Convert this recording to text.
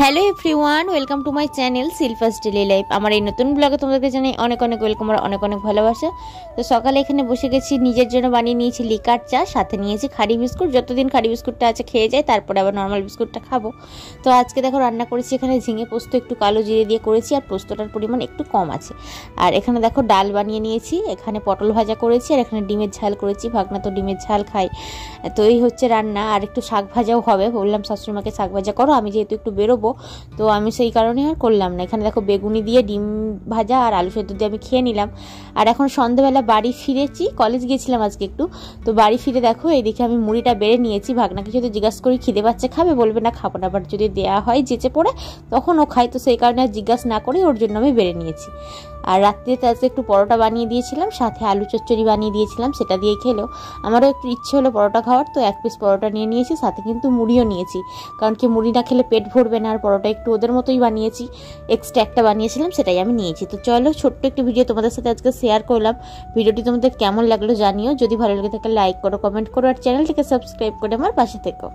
Hello everyone, welcome to my channel Shilpa's daily life. আমার এই নতুন ব্লগে তোমাদেরকে জানাই অনেক অনেক ওয়েলকাম আর অনেক অনেক ভালোবাসা। তো সকালে এখানে বসে গেছি, নিজের জন্য বানিয়ে নিয়েছি লিকার চা, সাথে নিয়েছি খাড়ি বিস্কুট। যতদিন খাড়ি বিস্কুটটা আছে খেয়ে যায়, তারপরে আবার নর্মাল বিস্কুটটা খাবো। তো আজকে দেখো রান্না করেছি, এখানে ঝিঙে পোস্ত একটু কালো জিরে দিয়ে করেছি, আর পোস্তটার পরিমাণ একটু কম আছে। আর এখানে দেখো ডাল বানিয়ে নিয়েছি, এখানে পটল ভাজা করেছি, আর এখানে ডিমের ঝাল করেছি। ভাগনা তো ডিমের ঝাল খাই, তো এই হচ্ছে রান্না। আর একটু শাক ভাজাও হবে, বললাম শাশুড়িমাকে শাক ভাজা করো, আমি যেহেতু একটু বেরোবো তো আমি সেই কারণে আর করলাম না। এখানে দেখো বেগুনি দিয়ে ডিম ভাজা আর আলু সেদ্ধ দিয়ে আমি খেয়ে নিলাম। আর এখন সন্ধ্যাবেলা বাড়ি ফিরেছি, কলেজ গিয়েছিলাম আজকে একটু, তো বাড়ি ফিরে দেখো এইদিকে আমি মুড়িটা বেড়ে নিয়েছি। ভাগনাকে যদি জিজ্ঞাসা করি খিদে পাচ্ছে খাবে, বলবে না খাবো না, বাট যদি দেওয়া হয় যেচে পড়ে তখন ও খায়, তো সেই কারণে আর জিজ্ঞাসা না করে ওর জন্য আমি বেড়ে নিয়েছি। আর রাত্রিতে আজকে একটু পরোটা বানিয়ে দিয়েছিলাম, সাথে আলু চচ্চড়ি বানিয়ে দিয়েছিলাম, সেটা দিয়ে খেলো। আমারও একটু ইচ্ছে হলো পরোটা খাওয়ার, তো এক পিস পরোটা নিয়ে নিয়েছি, সাথে কিন্তু মুড়িও নিয়েছি, কারণ কি মুড়ি না খেলে পেট ভরবে না। আর পরোটা একটু ওদের মতোই বানিয়েছি, এক্সট্রা একটা বানিয়েছিলাম সেটাই আমি নিয়েছি। তো চলো ছোট্ট একটু ভিডিও তোমাদের সাথে আজকে শেয়ার করলাম। ভিডিওটি তোমাদের কেমন লাগলো জানিও, যদি ভালো লাগে থাকে লাইক করো, কমেন্ট করো, আর চ্যানেলটিকে সাবস্ক্রাইব করে আমার পাশে থেকো।